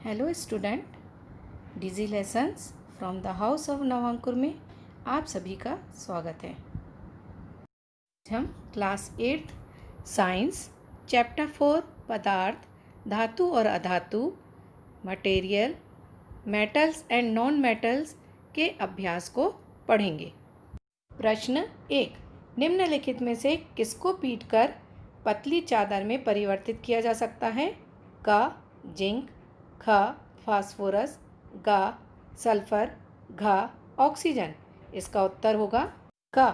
Hello student, digi lessons from the house of Navankur में आप सभी का स्वागत है। हम क्लास 8 साइंस चैप्टर 4 पदार्थ, धातु और अधातु, material, metals and non metals के अभ्यास को पढ़ेंगे। प्रश्न 1, निम्नलिखित में से किसको पीटकर पतली चादर में परिवर्तित किया जा सकता है? क जिंक, ख फास्फोरस, ग सल्फर, घ ऑक्सीजन। इसका उत्तर होगा क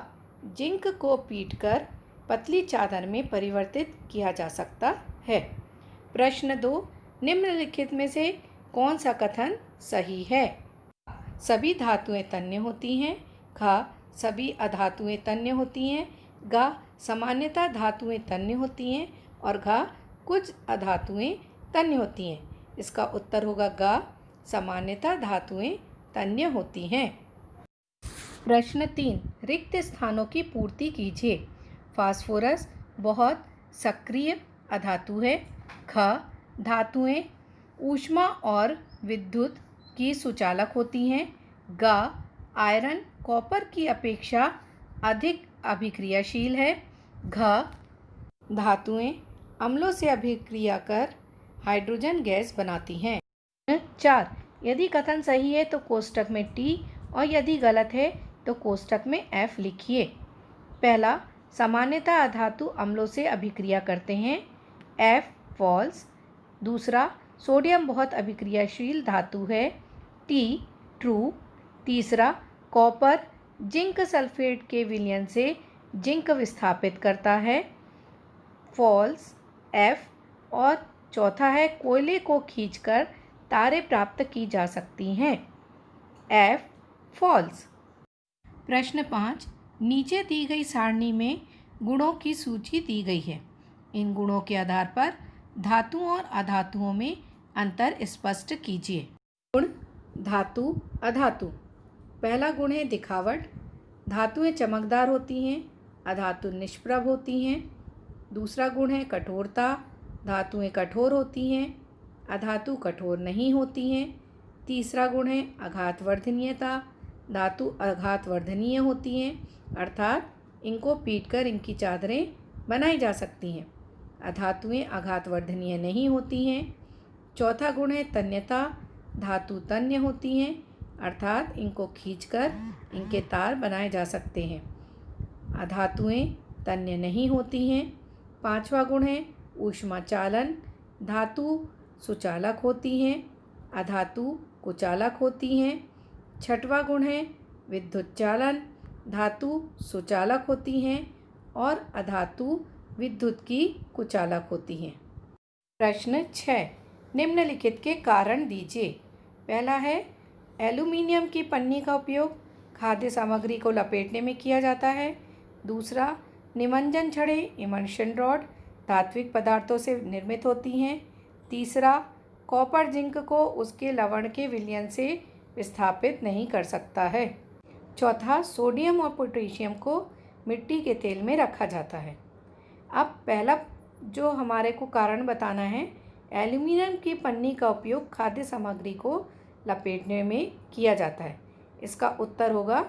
जिंक को पीटकर पतली चादर में परिवर्तित किया जा सकता है। प्रश्न 2, निम्नलिखित में से कौन सा कथन सही है? सभी धातुएं तन्य होती हैं, ख सभी अधातुएं तन्य होती हैं, ग सामान्यतः धातुएं तन्य होती हैं और घ कुछ अधातुएं तन्य होती हैं। इसका उत्तर होगा ग सामान्यतः धातुएं तन्य होती हैं। प्रश्न 3, रिक्त स्थानों की पूर्ति कीजिए। फास्फोरस बहुत सक्रिय अधातु है। ख धातुएं ऊष्मा और विद्युत की सुचालक होती हैं। ग आयरन कॉपर की अपेक्षा अधिक अभिक्रियाशील है। घ धातुएं अम्लों से अभिक्रिया कर हाइड्रोजन गैस बनाती हैं। 4, यदि कथन सही है तो कोष्टक में T और यदि गलत है तो कोष्टक में F लिखिए। पहला, सामान्यतः अधातु अम्लों से अभिक्रिया करते हैं, F फॉल्स। दूसरा, सोडियम बहुत अभिक्रियाशील धातु है, T ट्रू। तीसरा, कॉपर जिंक सल्फेट के विलयन से जिंक विस्थापित करता है, फॉल्स F। और चौथा है, कोयले को खींचकर तारे प्राप्त की जा सकती हैं, F फॉल्स। प्रश्न 5, नीचे दी गई सारणी में गुणों की सूची दी गई है। इन गुणों के आधार पर धातुओं और अधातुओं में अंतर स्पष्ट कीजिए। गुण धातु अधातु। पहला गुण है दिखावट। धातुएं चमकदार होती हैं, अधातु निष्प्रभ होती हैं। दूसरा गुण है कठोरता। धातुएं कठोर होती हैं, अधातु कठोर नहीं होती हैं। तीसरा गुण है आघातवर्धनीयता। धातु आघातवर्धनीय होती हैं, अर्थात इनको पीटकर इनकी चादरें बनाई जा सकती हैं। अधातुएं आघातवर्धनीय नहीं होती हैं। चौथा गुण है तन्यता। धातु तन्य होती हैं, अर्थात इनको खींचकर इनके तार बनाए जा सकते हैं। अधातुएं तन्य नहीं होती हैं। पांचवा गुण है ऊष्मा चालन। धातु सुचालक होती हैं, अधातु कुचालक होती हैं। छठवां गुण है विद्युत चालन। धातु सुचालक होती हैं और अधातु विद्युत की कुचालक होती हैं। प्रश्न 6, निम्नलिखित के कारण दीजिए। पहला है, एल्यूमीनियम की पन्नी का उपयोग खाद्य सामग्री को लपेटने में किया जाता है। दूसरा, निमज्जन छड़ें इमल्शन रॉड धात्विक पदार्थों से निर्मित होती हैं। तीसरा, कॉपर जिंक को उसके लवण के विलयन से विस्थापित नहीं कर सकता है। चौथा, सोडियम और पोटेशियम को मिट्टी के तेल में रखा जाता है। अब पहला जो हमारे को कारण बताना है, एल्यूमीनियम की पन्नी का उपयोग खाद्य सामग्री को लपेटने में किया जाता है। इसका उत्तर होगा,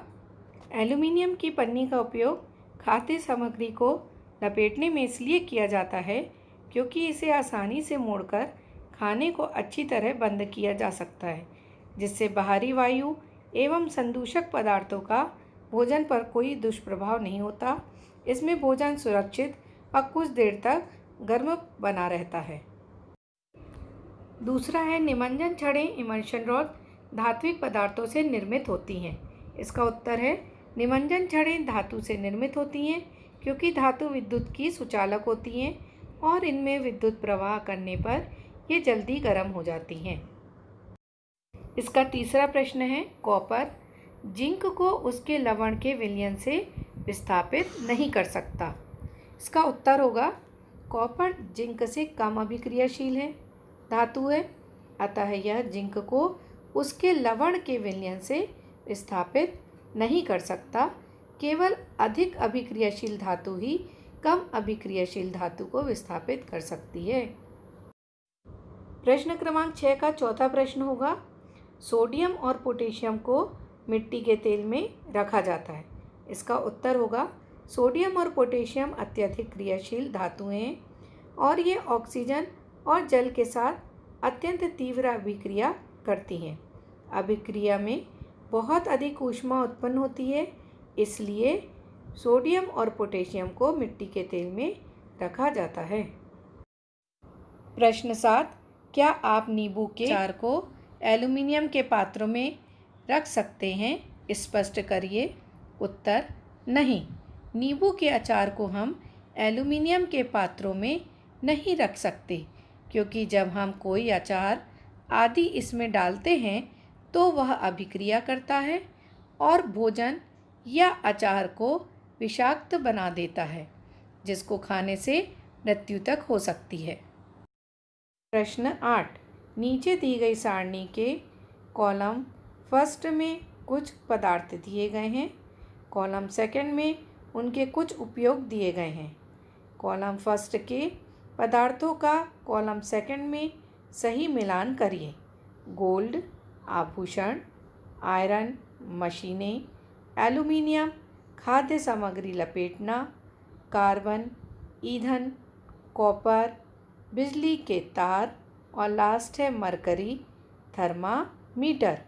एल्यूमीनियम की पन्नी का उपयोग खाद्य सामग्री को लपेटने में इसलिए किया जाता है क्योंकि इसे आसानी से मोड़कर खाने को अच्छी तरह बंद किया जा सकता है, जिससे बाहरी वायु एवं संदूषक पदार्थों का भोजन पर कोई दुष्प्रभाव नहीं होता। इसमें भोजन सुरक्षित और कुछ देर तक गर्म बना रहता है। दूसरा है, निमज्जन छड़ें इमल्शन रॉड धात्विक पदार्थों से निर्मित होती हैं। इसका उत्तर है, निमज्जन छड़ें धातु से निर्मित होती हैं क्योंकि धातु विद्युत की सुचालक होती हैं और इनमें विद्युत प्रवाह करने पर ये जल्दी गर्म हो जाती हैं। इसका तीसरा प्रश्न है, कॉपर जिंक को उसके लवण के विलयन से विस्थापित नहीं कर सकता। इसका उत्तर होगा, कॉपर जिंक से कम अभिक्रियाशील है धातु है, अतः यह जिंक को उसके लवण के विलयन से विस्थापित नहीं कर सकता। केवल अधिक अभिक्रियाशील धातु ही कम अभिक्रियाशील धातु को विस्थापित कर सकती है। प्रश्न क्रमांक 6 का चौथा प्रश्न होगा, सोडियम और पोटेशियम को मिट्टी के तेल में रखा जाता है। इसका उत्तर होगा, सोडियम और पोटेशियम अत्यधिक क्रियाशील धातुएं हैं और ये ऑक्सीजन और जल के साथ अत्यंत तीव्र अभिक्रिया करती हैं। अभिक्रिया में बहुत अधिक ऊष्मा उत्पन्न होती है, इसलिए सोडियम और पोटेशियम को मिट्टी के तेल में रखा जाता है। प्रश्न 7, क्या आप नींबू के अचार को एल्युमिनियम के पात्रों में रख सकते हैं? स्पष्ट करिए। उत्तर, नहीं। नींबू के अचार को हम एल्युमिनियम के पात्रों में नहीं रख सकते, क्योंकि जब हम कोई अचार आदि इसमें डालते हैं तो वह अभिक्रिया करता है और भोजन या अचार को विषाक्त बना देता है, जिसको खाने से मृत्यु तक हो सकती है। प्रश्न 8, नीचे दी गई सारणी के कॉलम फर्स्ट में कुछ पदार्थ दिए गए हैं, कॉलम सेकंड में उनके कुछ उपयोग दिए गए हैं। कॉलम फर्स्ट के पदार्थों का कॉलम सेकंड में सही मिलान करिए। गोल्ड आभूषण, आयरन मशीनें, एल्युमिनियम खाद्य सामग्री लपेटना, कार्बन ईंधन, कॉपर बिजली के तार और लास्ट है मरकरी थर्मामीटर।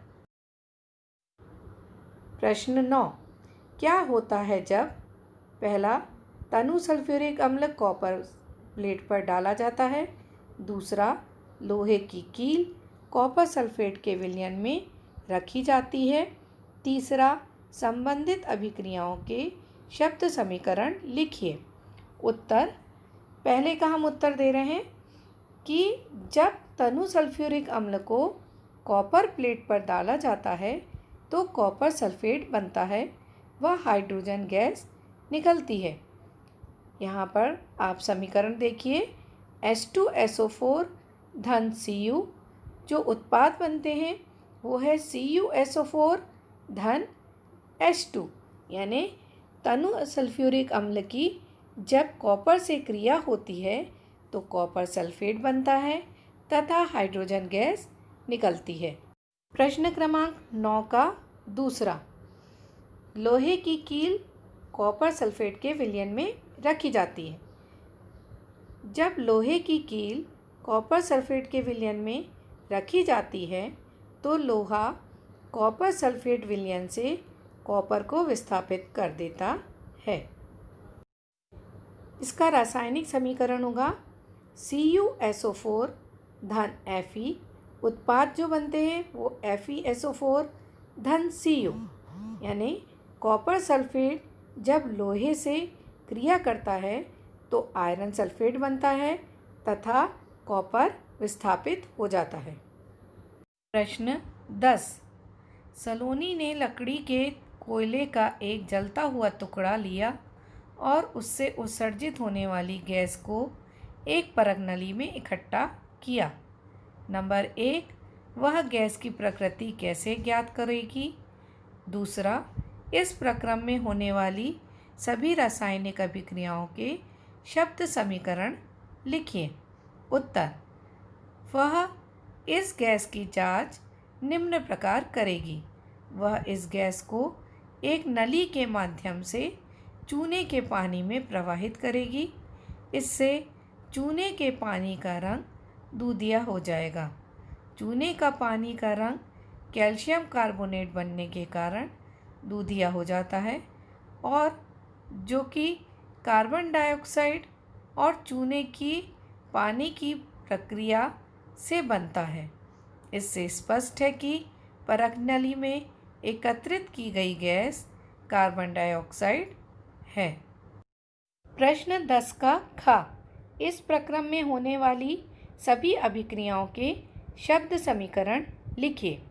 प्रश्न 9, क्या होता है जब पहला तनु सल्फ्यूरिक अम्ल कॉपर प्लेट पर डाला जाता है, दूसरा लोहे की कील कॉपर सल्फेट के विलयन में रखी जाती है, तीसरा संबंधित अभिक्रियाओं के शब्द समीकरण लिखिए। उत्तर, पहले का हम उत्तर दे रहे हैं कि जब तनु सल्फ्यूरिक अम्ल को कॉपर प्लेट पर डाला जाता है तो कॉपर सल्फेट बनता है, वह हाइड्रोजन गैस निकलती है। यहाँ पर आप समीकरण देखिए, H2SO4 धन Cu, जो उत्पाद बनते हैं वो है CuSO4 धन H2, यानी तनु सल्फ्यूरिक अम्ल की जब कॉपर से क्रिया होती है तो कॉपर सल्फेट बनता है तथा हाइड्रोजन गैस निकलती है। प्रश्न क्रमांक 9 का दूसरा, लोहे की कील कॉपर सल्फेट के विलयन में रखी जाती है। जब लोहे की कील कॉपर सल्फेट के विलयन में रखी जाती है तो लोहा कॉपर सल्फेट विलयन से कॉपर को विस्थापित कर देता है। इसका रासायनिक समीकरण होगा CuSO4 धन Fe, उत्पाद जो बनते हैं वो FeSO4 धन Cu, यानी कॉपर सल्फेट जब लोहे से क्रिया करता है तो आयरन सल्फेट बनता है तथा कॉपर विस्थापित हो जाता है। प्रश्न 10, सलोनी ने लकड़ी के कोयले का एक जलता हुआ टुकड़ा लिया और उससे उत्सर्जित होने वाली गैस को एक परत नली में इकट्ठा किया। नंबर 1, वह गैस की प्रकृति कैसे ज्ञात करेगी? दूसरा, इस प्रक्रम में होने वाली सभी रासायनिक अभिक्रियाओं के शब्द समीकरण लिखिए। उत्तर, वह इस गैस की जांच निम्न प्रकार करेगी। वह इस गैस को एक नली के माध्यम से चूने के पानी में प्रवाहित करेगी। इससे चूने के पानी का रंग दूधिया हो जाएगा। चूने का पानी का रंग कैल्शियम कार्बोनेट बनने के कारण दूधिया हो जाता है और जो कि कार्बन डाइऑक्साइड और चूने की पानी की प्रक्रिया से बनता है। इससे स्पष्ट है कि परत नली में एकत्रित की गई गैस कार्बन डाइऑक्साइड है। प्रश्न 10 का ख, इस प्रक्रम में होने वाली सभी अभिक्रियाओं के शब्द समीकरण लिखिए।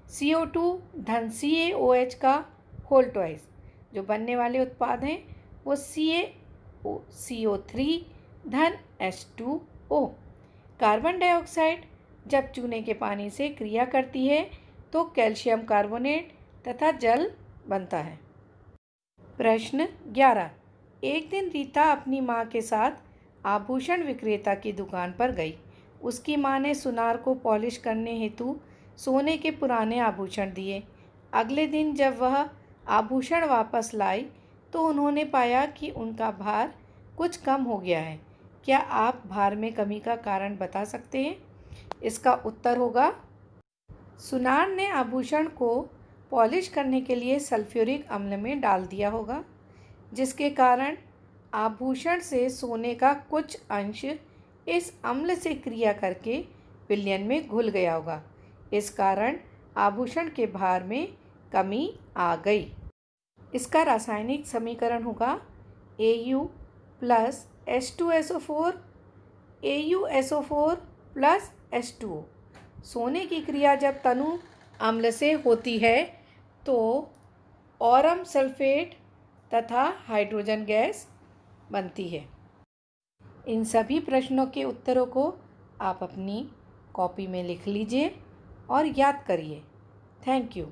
CO2 धन CaOH का होल ट्वाइस, जो बनने वाले उत्पाद हैं वो CO3 धन H2O। कार्बन डाइऑक्साइड जब चूने के पानी से क्रिया करती है तो कैल्शियम कार्बोनेट तथा जल बनता है। प्रश्न 11, एक दिन रीता अपनी माँ के साथ आभूषण विक्रेता की दुकान पर गई उसकी माँ ने सुनार को पॉलिश करने हेतु सोने के पुराने आभूषण दिए। अगले दिन जब वह आभूषण वापस लाई तो उन्होंने पाया कि उनका भार कुछ कम हो गया है। क्या आप भार में कमी का कारण बता सकते हैं? इसका उत्तर होगा, सुनार ने आभूषण को पॉलिश करने के लिए सल्फ्यूरिक अम्ल में डाल दिया होगा, जिसके कारण आभूषण से सोने का कुछ अंश इस अम्ल से क्रिया करके विलयन में घुल गया होगा। इस कारण आभूषण के भार में कमी आ गई। इसका रासायनिक समीकरण होगा Au plus H2SO4 AuSO4 plus H2O। सोने की क्रिया जब तनु अम्ल से होती है तो औरम सल्फेट तथा हाइड्रोजन गैस बनती है। इन सभी प्रश्नों के उत्तरों को आप अपनी कॉपी में लिख लीजिए और याद करिए। Thank you.